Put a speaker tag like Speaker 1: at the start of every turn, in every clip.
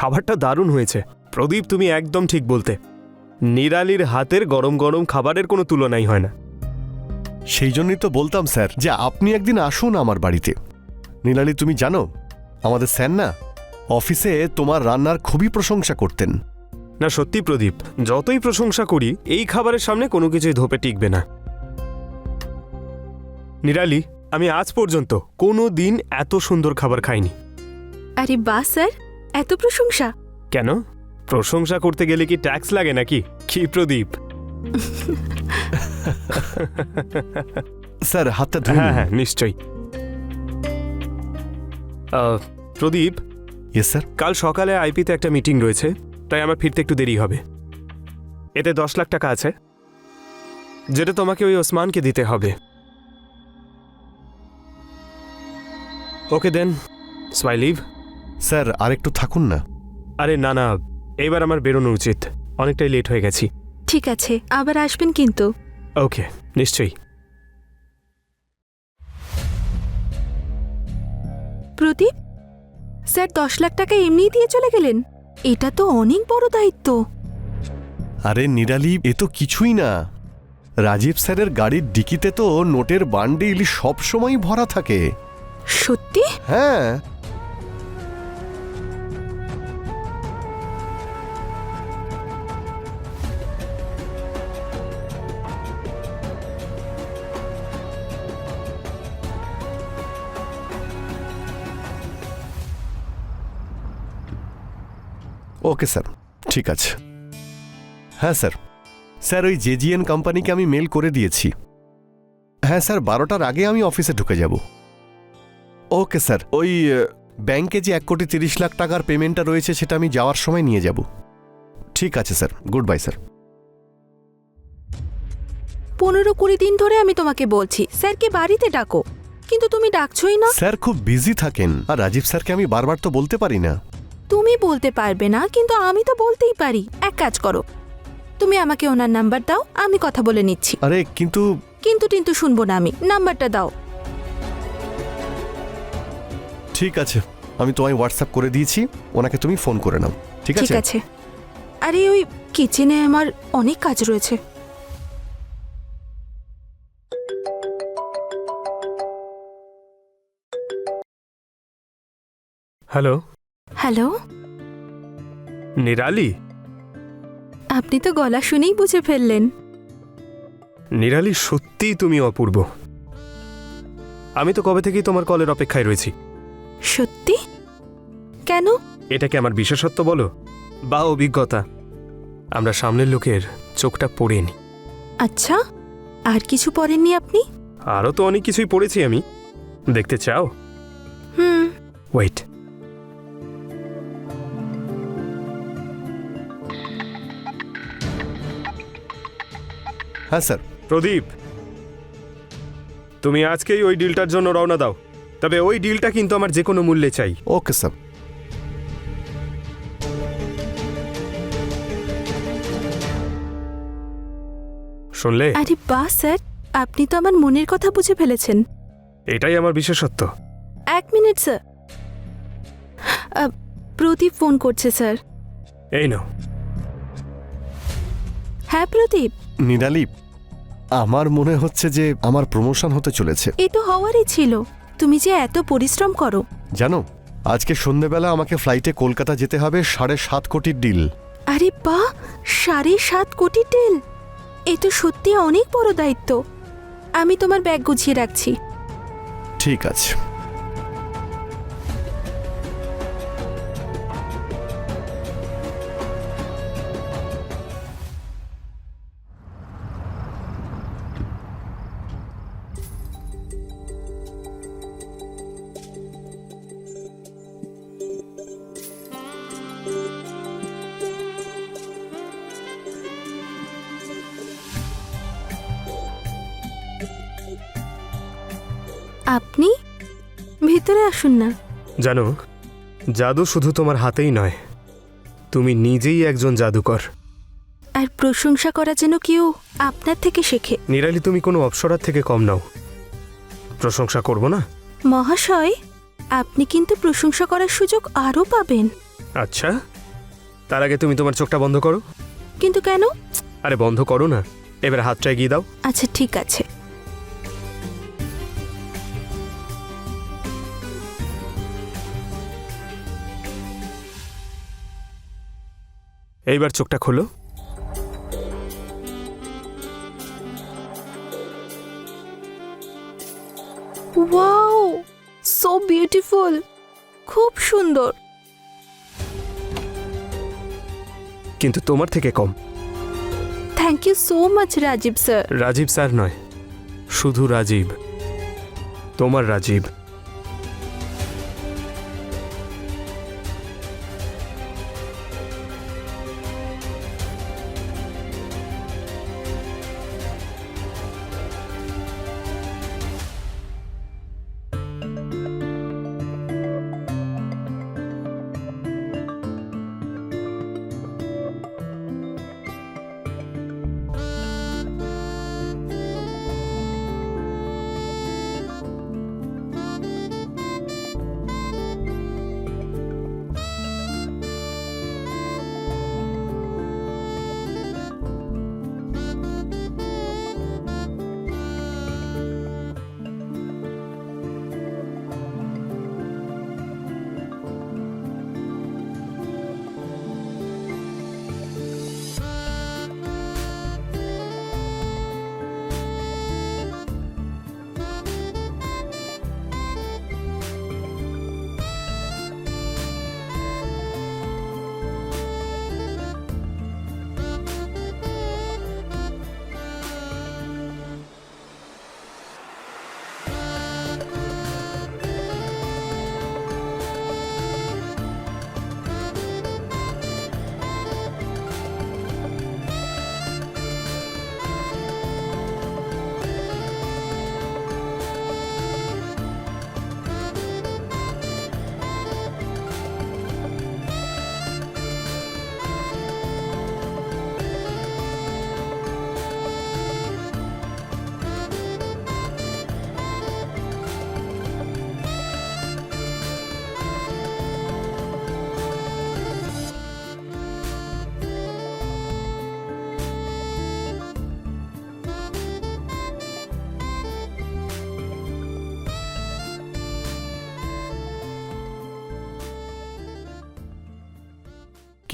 Speaker 1: খাবারটা দারুণ হয়েছে। প্রদীপ, তুমি একদম ঠিক বলতে। নিরালির হাতের গরম গরম খাবারের কোনো তুলনাই হয় না।
Speaker 2: সেই জন্যই তো বলতাম স্যার যে আপনি একদিন আসুন আমার বাড়িতে। নিরালি, তুমি জানো আমাদের স্যার না অফিসে তোমার রান্নার খুবই প্রশংসা করতেন।
Speaker 1: না সত্যি প্রদীপ, যতই প্রশংসা করি এই খাবারের সামনে কোনো কিছুই ধোপে টিকবে না। নিরালি, আমি আজ পর্যন্ত কোনো দিন এত সুন্দর খাবার খাইনি।
Speaker 3: আরে বাহ স্যার, এত প্রশংসা!
Speaker 1: কেন, প্রশংসা করতে গেলে কি ট্যাক্স লাগে নাকি? কি প্রদীপ?
Speaker 2: স্যার হাতটা ধুয়ে
Speaker 1: হ্যাঁ
Speaker 2: নিন।
Speaker 1: হ্যাঁ, নিশ্চয়ই। প্রদীপ,
Speaker 2: ইয়েস স্যার।
Speaker 1: কাল সকালে আইপিতে একটা মিটিং রয়েছে, তাই আমার ফিরতে একটু দেরি হবে। এতে 10 লাখ টাকা আছে, যেটা তোমাকে ওই ওসমানকে দিতে হবে। ওকে দেন, সো আই লিভ।
Speaker 2: স্যার আর একটু থাকুন না।
Speaker 1: আরে না না, এবার আমার বেরোনো উচিত, অনেকটাই লেট হয়ে গেছি।
Speaker 3: ঠিক আছে, আবার আসবেন কিন্তু।
Speaker 1: ওকে, নিশ্চয়ই।
Speaker 3: প্রদীপ, স্যার 10 লাখ টাকা এমনিই দিয়ে চলে গেলেন? এটা তো অনেক বড় দায়িত্ব।
Speaker 2: আরে নিরালি, এ তো কিছুই না। রাজীব স্যারের গাড়ির ডিকিতে তো নোটের বান্ডিল সবসময় ভরা থাকে।
Speaker 3: সত্যি?
Speaker 2: হ্যাঁ। ওকে স্যার, ঠিক আছে। হ্যাঁ স্যার, স্যার ওই জেজিএন কোম্পানিকে আমি মেল করে দিয়েছি। হ্যাঁ স্যার, 12টার আগে আমি অফিসে ঢুকে যাব। ওকে স্যার, ওই ব্যাংকে যে 1,30,00,000 টাকার পেমেন্টটা রয়েছে সেটা আমি যাওয়ার সময় নিয়ে যাব। ঠিক আছে স্যার, গুড বাই স্যার।
Speaker 3: 15-20 দিন ধরে আমি তোমাকে বলছি স্যারকে বাড়িতে ডাকো, কিন্তু তুমি ডাকছোই না।
Speaker 2: স্যার খুব বিজি থাকেন, আর রাজীব স্যারকে আমি বারবার তো বলতে পারি না।
Speaker 3: তুমি বলতে পারবে না, কিন্তু আমি তো বলতেই পারি। এক কাজ করো, তুমি আমাকে ওনার নাম্বার দাও, আমি কথা বলে নিচ্ছি।
Speaker 2: আরে কিন্তু
Speaker 3: কিন্তু শুনবো না আমি, নাম্বারটা দাও।
Speaker 2: ঠিক আছে, আমি তোমায় হোয়াটসঅ্যাপ করে দিয়েছি, ওনাকে তুমি ফোন করে নাও। ঠিক
Speaker 3: ঠিক
Speaker 2: আছে?
Speaker 3: আছে। আরে ওই কিচেনে আমার অনেক কাজ রয়েছে।
Speaker 1: Hello
Speaker 3: hello,
Speaker 1: Nirali.
Speaker 3: আপনি তো গলা শুনেই বুঝে ফেললেন।
Speaker 1: নিরালি, সত্যিই তুমি অপূর্ব। আমি তো কবে থেকেই তোমার কলের অপেক্ষায় রয়েছি।
Speaker 3: সত্যি? কেন?
Speaker 1: এটাকে আমার বিশেষত্ব বলো বা অভিজ্ঞতা, আমরা সামনের লোকের চোখটা পড়ে নি।
Speaker 3: আচ্ছা, আর কিছু পড়েননি আপনি?
Speaker 1: আরও তো অনেক কিছুই পড়েছি আমি, দেখতে চাও?
Speaker 3: হুম।
Speaker 1: ওয়েট।
Speaker 2: হ্যাঁ স্যার।
Speaker 1: প্রদীপ, তুমি আজকেই ওই ডিলটার জন্য রওনা দাও, তবে ওই ডিলটা কিন্তু আমার যে কোনো মূল্যে চাই।
Speaker 2: Okay sir.
Speaker 1: শুনলে?
Speaker 3: আরে বাহ স্যার, আপনি তো আমার মনের কথা বুঝে ফেলেছেন।
Speaker 1: এটাই আমার বিশেষত্ব।
Speaker 3: 1 মিনিট স্যার, প্রদীপ ফোন করছে স্যার।
Speaker 1: এই নাও।
Speaker 3: হ্যাঁ প্রদীপ।
Speaker 2: নিরালি, আমার মনে হচ্ছে যে আমার প্রমোশন হতে চলেছে।
Speaker 3: এ তো হওয়ারই ছিল, তুমি যে এত পরিশ্রম করো।
Speaker 2: জানো, আজকে সন্ধ্যেবেলা আমাকে ফ্লাইটে কলকাতা যেতে হবে 7.5 কোটির ডিল।
Speaker 3: আরে বাহ, 7.5 কোটি ডিল! এ তো সত্যি অনেক বড় দায়িত্ব। আমি তোমার ব্যাগ গুছিয়ে রাখছি।
Speaker 2: ঠিক আছে।
Speaker 3: আপনি ভিতরে আসুন না।
Speaker 1: জানো, জাদু শুধু তোমার হাতেই নয়, তুমি নিজেই একজন জাদুকর।
Speaker 3: আর প্রশংসা করা যেন কেউ আপনার থেকে শেখে।
Speaker 1: নিরালি, তুমি কোনো অপ্সরার থেকে কম নাও। প্রশংসা করব না?
Speaker 3: মহাশয়, আপনি কিন্তু প্রশংসা করার সুযোগ আরও পাবেন।
Speaker 1: আচ্ছা, তার আগে তুমি তোমার চোখটা বন্ধ করো।
Speaker 3: কিন্তু কেন?
Speaker 1: আরে বন্ধ করো না, এবার হাতটা এগিয়ে দাও।
Speaker 3: আচ্ছা ঠিক আছে।
Speaker 1: এইবার চোখটা খোলো।
Speaker 3: ওয়াও, সো বিউটিফুল, খুব সুন্দর।
Speaker 1: কিন্তু তোমার থেকে কম।
Speaker 3: Thank you so much Rajiv sir.
Speaker 1: Rajiv sir নয়, শুধু রাজীব, তোমার রাজীব।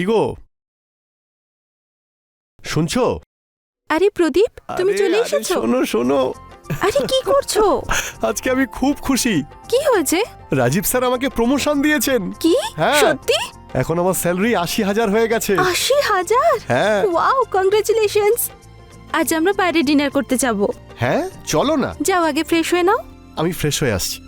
Speaker 2: কি গো, শুনছো?
Speaker 3: আরে প্রদীপ, তুমি
Speaker 2: আরে,
Speaker 3: চলে
Speaker 2: আরে,
Speaker 3: এসেছো।
Speaker 2: শোনো শোনো,
Speaker 3: আরে কি করছো?
Speaker 2: আজকে আমি খুব খুশি।
Speaker 3: কি হয়েছে?
Speaker 2: রাজীব স্যার আমাকে প্রমোশন দিয়েছেন।
Speaker 3: কি
Speaker 2: হ্যাঁ।
Speaker 3: সত্যি?
Speaker 2: এখন আমার স্যালারি 80,000 হয়ে গেছে।
Speaker 3: 80,000?
Speaker 2: হ্যাঁ
Speaker 3: ওয়াও, কংগ্রেচুলেশনস। আজ আমরা বাইরে ডিনার করতে যাব।
Speaker 2: হ্যাঁ, চলো না।
Speaker 3: যাও, আগে ফ্রেশ হয়ে নাও।
Speaker 2: আমি ফ্রেশ হয়ে আসছি।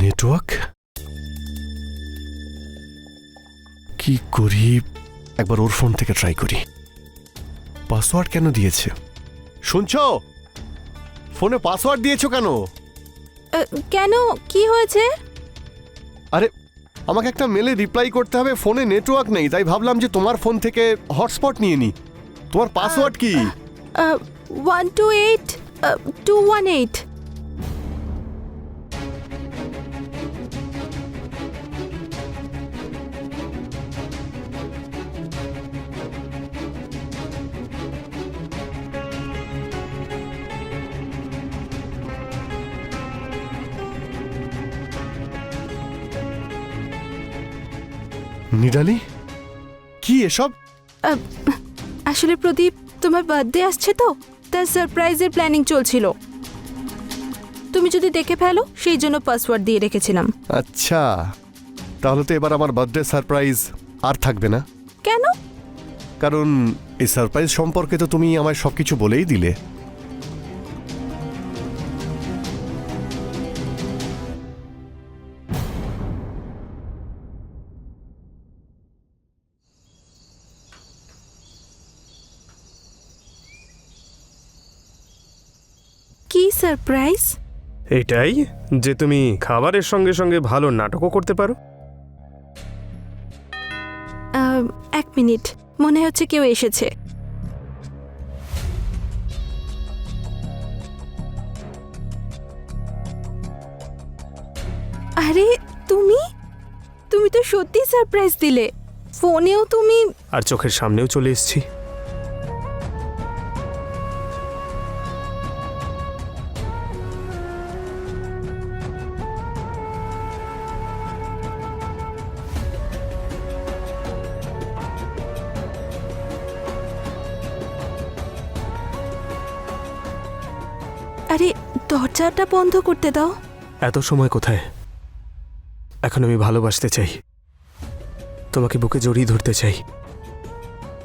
Speaker 2: নেটওয়ার্ক কি করি, একবার ওর ফোন থেকে ট্রাই করি। পাসওয়ার্ড কেন দিয়েছে? শুনছো? ফোনে পাসওয়ার্ড দিয়েছো কেন?
Speaker 3: কেন, কি হয়েছে?
Speaker 2: আরে, আমাকে একটা মেলে রিপ্লাই করতে হবে, ফোনে নেটওয়ার্ক নেই, তাই ভাবলাম যে তোমার ফোন থেকে হটস্পট নিয়ে নি। তোমার পাসওয়ার্ড কি?
Speaker 3: 128 218।
Speaker 2: নিডালি, কি এসব?
Speaker 3: আসলে প্রদীপ, তোমার বার্থডে আসছে তো, তার সারপ্রাইজের প্ল্যানিং চলছিল। তুমি যদি দেখে ফেলো, সেই জন্য পাসওয়ার্ড দিয়ে রেখেছিলাম।
Speaker 2: আচ্ছা, তাহলে তো এবার আমার বার্থডে সারপ্রাইজ আর থাকবে না।
Speaker 3: কেন?
Speaker 2: কারণ এই সারপ্রাইজ সম্পর্কে তো তুমি আমায় সবকিছু বলেই দিলে।
Speaker 3: কি সারপ্রাইজ?
Speaker 1: এটাই যে তুমি খাবারের সঙ্গে সঙ্গে ভালো নাটকও করতে পারো।
Speaker 3: 1 মিনিট, মনে হচ্ছে কেউ এসেছে। আরে তুমি তুমি তো সত্যি সারপ্রাইজ দিলে, ফোনেও তুমি।
Speaker 1: আর চোখের সামনেও চলে এসেছি।
Speaker 3: আরে দরজাটা বন্ধ করতে দাও।
Speaker 1: এত সময় কোথায়? এখন আমি ভালোবাসতে চাই, তোমাকে বুকে জড়িয়ে ধরতে চাই,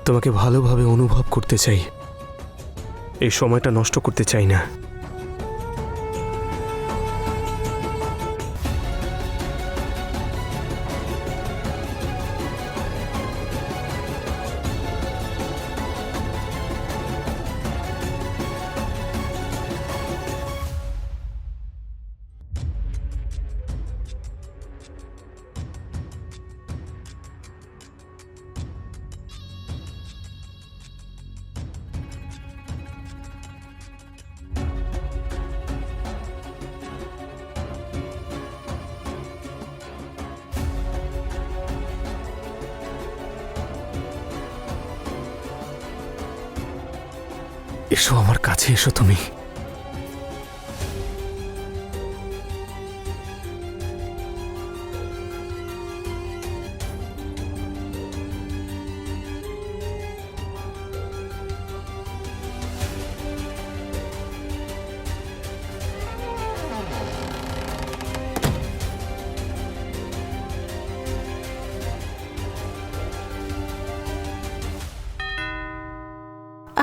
Speaker 1: তোমাকে ভালোভাবে অনুভব করতে চাই। এই সময়টা নষ্ট করতে চাই না। এসো আমার কাছে, এসো তুমি।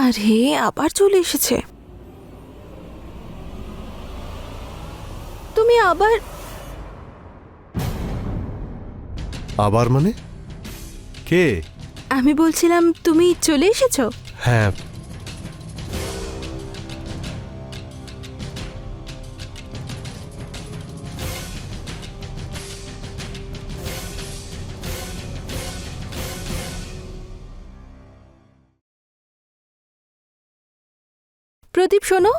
Speaker 3: আরে আবার চলে এসেছে। তুমি আবার
Speaker 2: আবার মানে? কে?
Speaker 3: আমি বলছিলাম তুমি চলে এসেছো।
Speaker 2: হ্যাঁ,
Speaker 3: প্রদীপ শোনো,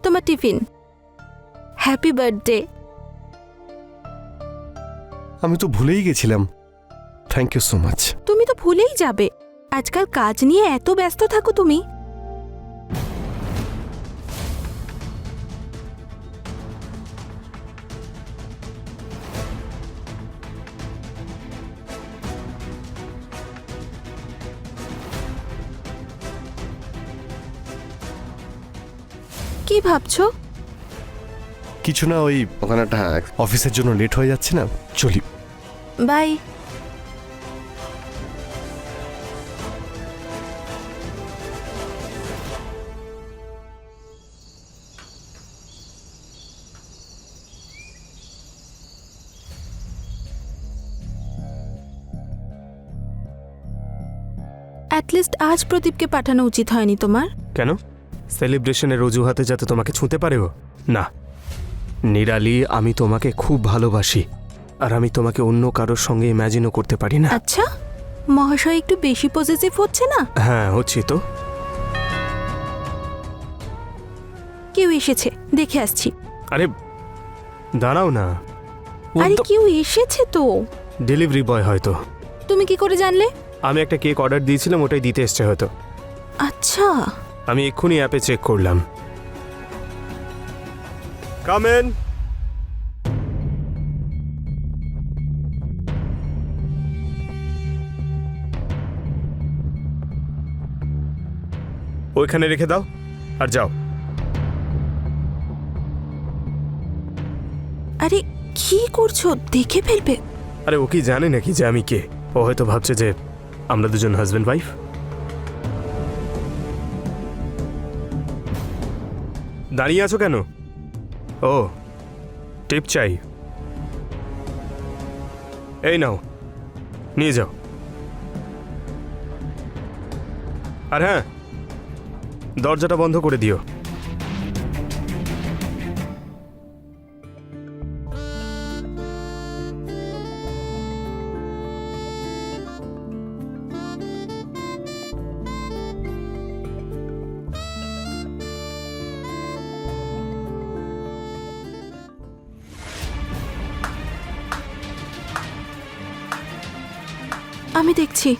Speaker 3: তোমার টিফিন। Happy birthday.
Speaker 2: আমি তো ভুলেই গেছিলাম। Thank you so much.
Speaker 3: তুমি তো ভুলেই যাবে, আজকাল কাজ নিয়ে এত ব্যস্ত থাকো তুমি। কি ভাবছো?
Speaker 2: কিছু না, ওই ওখানে একটা অফিসের জন্য লেট হয়ে যাচ্ছে না, চলি।
Speaker 3: বাই। অ্যাটলিস্ট আজ প্রদীপকে পাঠানো উচিত হয়নি তোমার।
Speaker 1: কেন? সেলিব্রেশনের অজুহাতে যাতে তোমাকে ছুঁতে পারেও না। নিরালি, আমি তোমাকে খুব ভালোবাসি, আর আমি তোমাকে অন্য কারোর সঙ্গে ইম্যাজিনও করতে পারি না।
Speaker 3: আচ্ছা, মহাশয় একটু বেশি পজিটিভ হচ্ছে না?
Speaker 1: হ্যাঁ, হচ্ছি তো।
Speaker 3: কেউ এসেছে, দেখে আসছি।
Speaker 1: আরে দাঁড়াও না।
Speaker 3: আরে কেউ এসেছে তো।
Speaker 1: ডেলিভারি বয় হয়তো।
Speaker 3: তুমি কি করে জানলে?
Speaker 1: আমি একটা কেক অর্ডার দিয়েছিলাম, ওটাই দিতে এসছে হয়তো।
Speaker 3: আচ্ছা,
Speaker 1: আমি এক্ষুনি অ্যাপে চেক করলাম। Come in. ওইখানে রেখে দাও আর যাও।
Speaker 3: আরে কি করছো? দেখে ফেলবে।
Speaker 1: আরে ও কি জানে নাকি যে আমি কে? ও হয়তো ভাবছে যে আমরা দুজন হাজব্যান্ড ওয়াইফ। দাঁড়িয়ে আছো কেন? ও, টিপ চাই? এই নাও, নিয়ে যাও। আর হ্যাঁ, দরজাটা বন্ধ করে দিও।
Speaker 3: আমি দেখছি।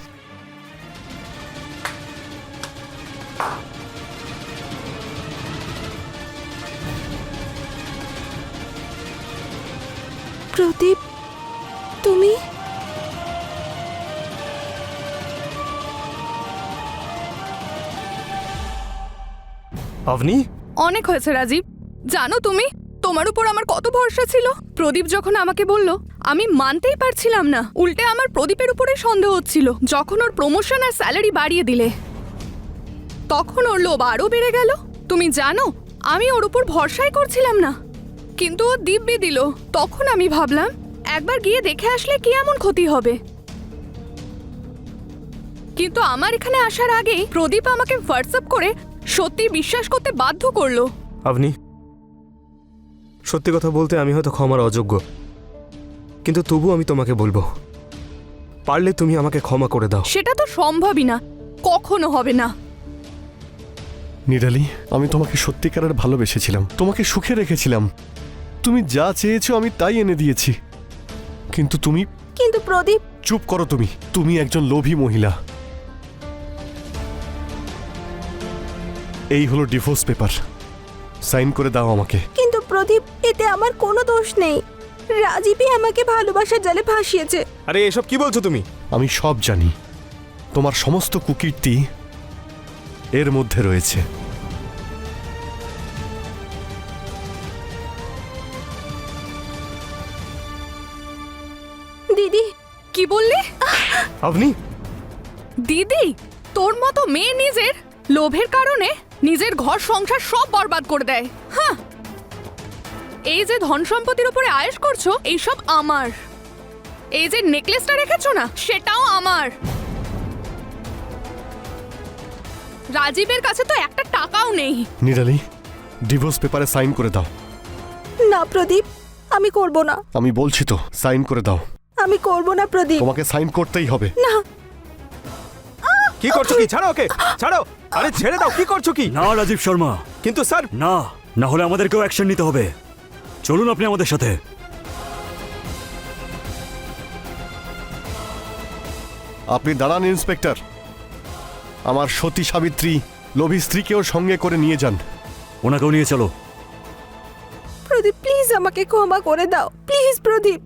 Speaker 3: প্রদীপ, তুমি?
Speaker 1: আপনি?
Speaker 4: অনেক হয়েছে রাজীব। জানো তুমি, তোমার উপর আমার কত ভরসা ছিল। প্রদীপ যখন আমাকে বলল, আমি মানতেই পারছিলাম না। উল্টে আমার প্রদীপের উপরে সন্দেহ হচ্ছিল। যখন ওর প্রমোশন আর স্যালারি বাড়িয়ে দিলে, তখন ওর লোভ আরও বেড়ে গেল। তুমি জানো, আমি ওর উপর ভরসাই করছিলাম না, কিন্তু ও দিব্যি দিল। তখন আমি ভাবলাম, একবার গিয়ে দেখে আসলে কি এমন ক্ষতি হবে। কিন্তু আমার এখানে আসার আগেই প্রদীপ আমাকে হোয়াটসঅ্যাপ করে সত্যি বিশ্বাস করতে বাধ্য করলো।
Speaker 1: আপনি? সত্যি কথা বলতে আমি হয়তো ক্ষমার অযোগ্য, কিন্তু তবু আমি তোমাকে বলবো, পারলে তুমি আমাকে ক্ষমা করে দাও।
Speaker 4: সেটা তো সম্ভবই না, কখনো হবে না।
Speaker 2: নিরালি, আমি তোমাকে সত্যিকারের ভালোবেসেছিলাম, তোমাকে সুখে রেখেছিলাম। তুমি যা চেয়েছো আমি তাই এনে দিয়েছি, কিন্তু তুমি...
Speaker 3: কিন্তু প্রদীপ,
Speaker 2: চুপ করো তুমি। তুমি একজন লোভী মহিলা। এই হলো ডিভোর্স পেপার, সাইন করে দাও আমাকে।
Speaker 3: কিন্তু প্রদীপ, এতে আমার কোনো দোষ নেই। রাজীবই আমাকে ভালোবাসার জালে ভাসিয়েছে।
Speaker 1: আরে এসব কি বলছো তুমি?
Speaker 2: আমি সব জানি, তোমার সমস্ত কুকীর্তি এর মধ্যে রয়েছে।
Speaker 3: দিদি,
Speaker 4: কি বললি?
Speaker 1: আপনি?
Speaker 4: দিদি, তোর মতো মেয়ে নিজের লোভের কারণে নিজের ঘর সংসার সব বরবাদ করে দেয়। হ্যাঁ, এই যে ধন সম্পত্তির উপরে আয়েশ করছো, এইসব আমার। এই যে নেকলেসটা রেখেছো না, সেটাও আমার। রাজীবের কাছে তো একটা টাকাও নেই।
Speaker 2: নিরালি, ডিভোর্স পেপারে সাইন করে দাও।
Speaker 3: না প্রদীপ, আমি করব না।
Speaker 2: আমি বলছি তো, সাইন করে দাও।
Speaker 3: আমি করব না প্রদীপ।
Speaker 2: তোমাকে সাইন করতেই হবে।
Speaker 3: না।
Speaker 1: কি করছো? কি? ছাড়ো ওকে, ছাড়ো। আরে ছেড়ে দাও, কি করছো কি?
Speaker 5: না রাজীব শর্মা,
Speaker 1: কিন্তু স্যার...
Speaker 5: না, না হলে আমাদেরকেও অ্যাকশন নিতে হবে। চলুন আপনি আমাদের সাথে।
Speaker 2: আপনি দাঁড়ান ইন্সপেক্টর। আমার সতী সাবিত্রী লোভী স্ত্রীকেও সঙ্গে করে নিয়ে যান।
Speaker 5: ওনাকেও নিয়ে চলো।
Speaker 3: প্রদীপ, প্লিজ আমাকে ক্ষমা করে দাও। প্লিজ প্রদীপ।